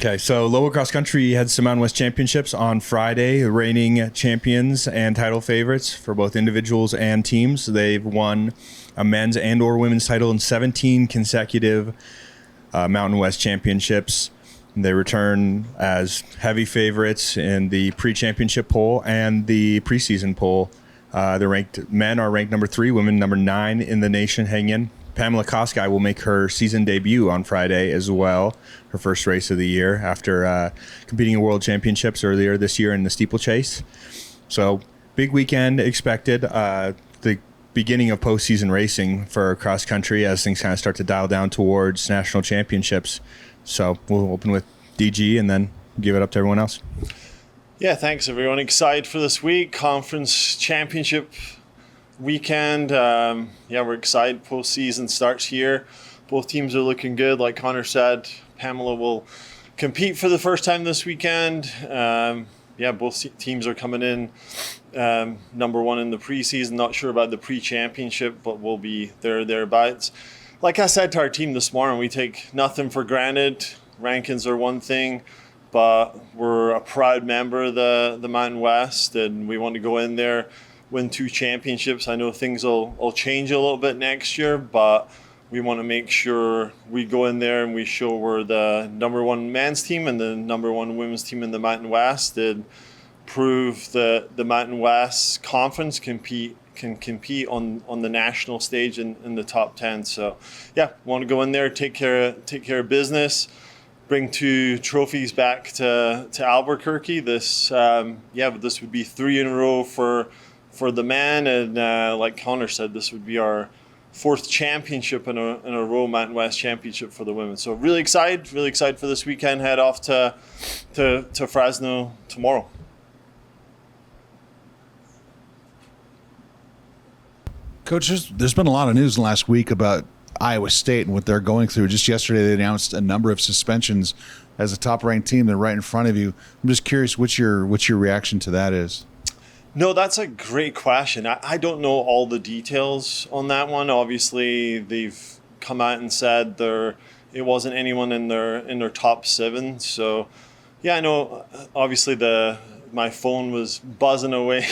Okay, so Lobo Cross Country heads to Mountain West Championships on Friday, reigning champions and title favorites for both individuals and teams. They've won a men's and or women's title in 17 consecutive Mountain West Championships. They return as heavy favorites in the pre-championship poll and the preseason poll. Men are ranked number 3, women number 9 in the nation. Hang in. Pamela Koskei will make her season debut on Friday as well, her first race of the year after competing in World Championships earlier this year in the steeplechase. So big weekend expected. The beginning of postseason racing for cross country as things kind of start to dial down towards national championships. So we'll open with DG and then give it up to everyone else. Yeah, thanks everyone. Excited for this week. Conference championship weekend. We're excited. Postseason starts here. Both teams are looking good. Like Connor said, Pamela will compete for the first time this weekend. Both teams are coming in number 1 in the preseason. Not sure about the pre-championship, but we'll be thereabouts. Like I said to our team this morning, we take nothing for granted. Rankings are one thing, but we're a proud member of the Mountain West, and we want to go in there, win 2 championships. I know things will change a little bit next year, but we want to make sure we go in there and we show we're the number 1 men's team and the number 1 women's team in the Mountain West, and prove that the Mountain West Conference can compete on the national stage in the top 10. So want to go in there, take care of business, bring 2 trophies back to Albuquerque. This would be 3 in a row for the men, and like Connor said, this would be our 4th championship in a row, Mountain West Championship for the women. So really excited for this weekend. Head off to Fresno tomorrow. Coach, there's been a lot of news in the last week about Iowa State and what they're going through. Just yesterday, they announced a number of suspensions as a top-ranked team. They're right in front of you. I'm just curious what your reaction to that is. No, that's a great question. I don't know all the details on that one. Obviously, they've come out and said it wasn't anyone in their top 7. So, I know. Obviously, my phone was buzzing away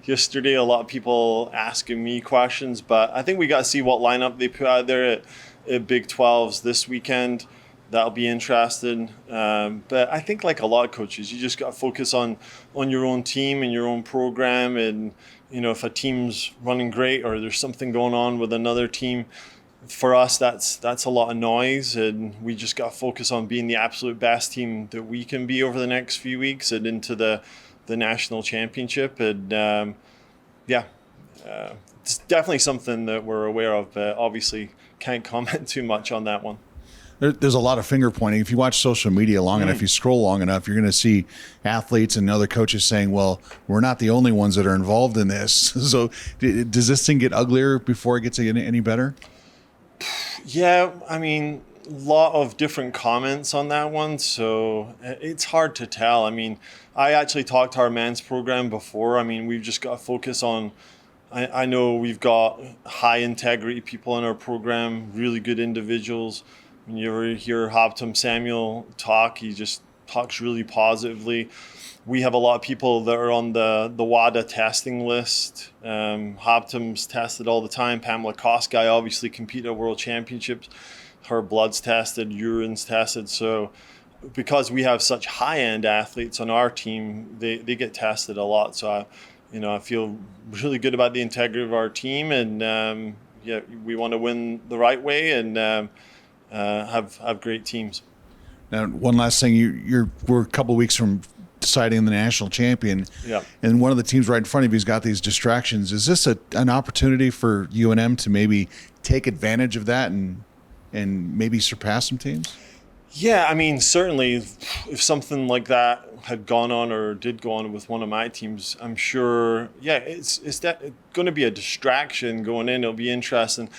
yesterday. A lot of people asking me questions, but I think we got to see what lineup they put out there at Big 12s this weekend. That'll be interesting. But I think, like a lot of coaches, you just got to focus on your own team and your own program. And, if a team's running great or there's something going on with another team, for us, that's a lot of noise. And we just got to focus on being the absolute best team that we can be over the next few weeks and into the national championship. And, it's definitely something that we're aware of, but obviously can't comment too much on that one. There's a lot of finger pointing. If you watch social media long enough, you scroll long enough, you're going to see athletes and other coaches saying, well, we're not the only ones that are involved in this. So does this thing get uglier before it gets any better? Yeah, a lot of different comments on that one, so it's hard to tell. I actually talked to our men's program before. We've just got to focus on, I know we've got high integrity people in our program, really good individuals. When you ever hear Hoptum Samuel talk, he just talks really positively. We have a lot of people that are on the WADA testing list. Hoptum's tested all the time. Pamela Koskei obviously competed at World Championships. Her blood's tested, urine's tested. So because we have such high-end athletes on our team, they get tested a lot. So I feel really good about the integrity of our team, and we want to win the right way and have great teams. Now, one last thing, we're a couple of weeks from deciding the national champion, and one of the teams right in front of you has got these distractions. Is this an opportunity for UNM to maybe take advantage of that and maybe surpass some teams? Yeah, certainly if something like that had gone on or did go on with one of my teams, I'm sure, it's going to be a distraction going in. It'll be interesting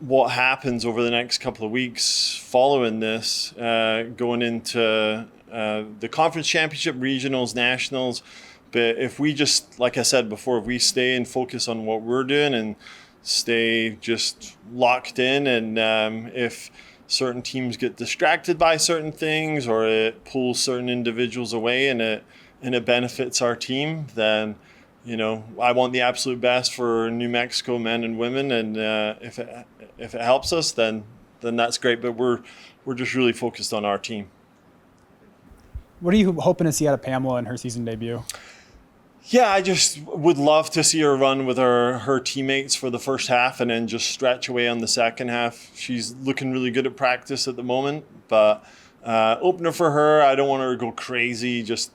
what happens over the next couple of weeks following this, going into the conference championship, regionals, nationals. But if we just, like I said before, if we stay and focus on what we're doing and stay just locked in, and if certain teams get distracted by certain things, or it pulls certain individuals away, and it benefits our team, then I want the absolute best for New Mexico men and women, and if it helps us, then that's great. But we're just really focused on our team. What are you hoping to see out of Pamela in her season debut? Yeah, I just would love to see her run with her teammates for the first half and then just stretch away on the second half. She's looking really good at practice at the moment, but opener for her, I don't want her to go crazy, just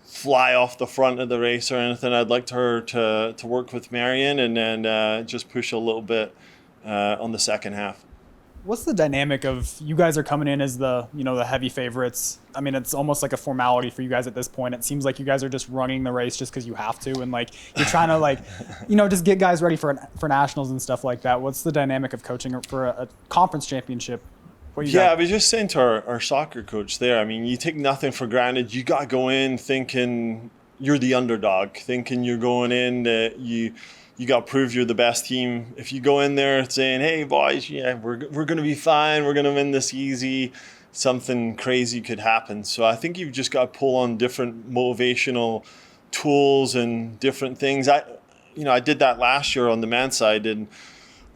fly off the front of the race or anything. I'd like her to work with Marion and then just push a little bit on the second half. What's the dynamic of you guys are coming in as the heavy favorites? I mean, it's almost like a formality for you guys at this point. It seems like you guys are just running the race just because you have to, and you're trying to just get guys ready for nationals and stuff like that. What's the dynamic of coaching for a conference championship? I was just saying to our soccer coach there, I mean, you take nothing for granted. You got to go in thinking you're the underdog, thinking you're going in that you got to prove you're the best team. If you go in there saying, hey, boys, we're going to be fine, we're going to win this easy, something crazy could happen. So I think you've just got to pull on different motivational tools and different things. I did that last year on the men's side, and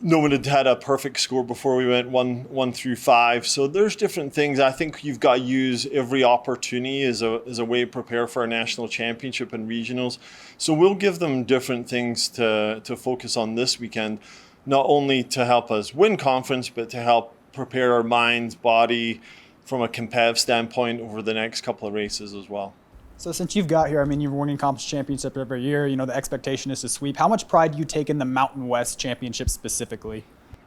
no one had a perfect score before we went 1 through 5. So there's different things. I think you've got to use every opportunity as a way to prepare for a national championship and regionals. So we'll give them different things to focus on this weekend, not only to help us win conference, but to help prepare our minds, body from a competitive standpoint over the next couple of races as well. So since you've got here, I mean, you're winning conference championship every year. The expectation is to sweep. How much pride do you take in the Mountain West Championship specifically?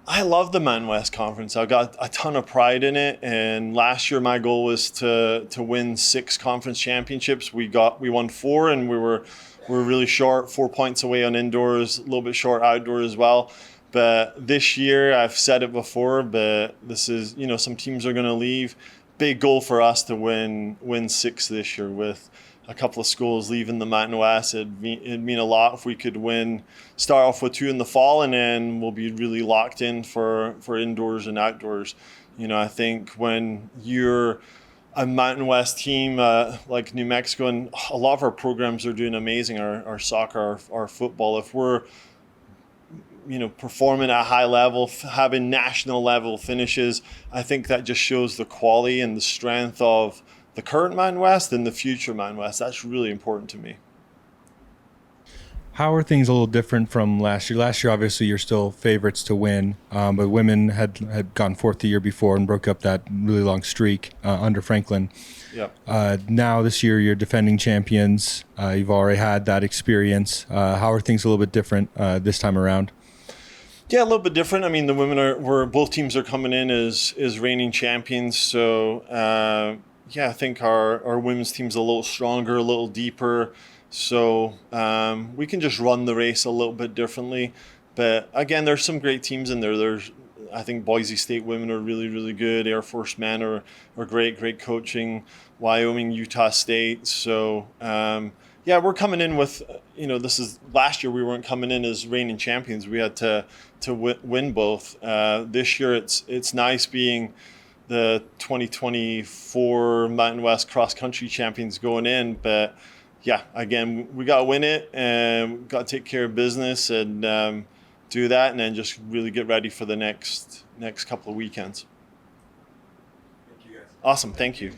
I love the Mountain West Conference. I've got a ton of pride in it. And last year, my goal was to win 6 conference championships. We won 4, and we were really short, 4 points away on indoors, a little bit short outdoor as well. But this year, I've said it before, but this is, some teams are going to leave. Big goal for us to win 6 this year with a couple of schools leaving the Mountain West. It'd mean a lot if we could start off with 2 in the fall, and then we'll be really locked in for indoors and outdoors. I think when you're a Mountain West team like New Mexico, and a lot of our programs are doing amazing, our soccer, our football, if we're performing at a high level, having national level finishes, I think that just shows the quality and the strength of the current Mountain West and the future Mountain West. That's really important to me. How are things a little different from last year? Last year, obviously, you're still favorites to win, but women had gone 4th the year before and broke up that really long streak under Franklin. Yep. Now this year, you're defending champions. You've already had that experience. How are things a little bit different this time around? Yeah, a little bit different. I mean, the women both teams are coming in as reigning champions. So, I think our women's team's a little stronger, a little deeper. So we can just run the race a little bit differently. But again, there's some great teams in there. I think Boise State women are really, really good. Air Force men are great coaching. Wyoming, Utah State. So, we're coming in with, this is last year we weren't coming in as reigning champions. We had to win both. This year it's nice being the 2024 Mountain West cross country champions going in, but again, we got to win it, and we got to take care of business and do that, and then just really get ready for the next couple of weekends. Thank you guys. Awesome. Thank you.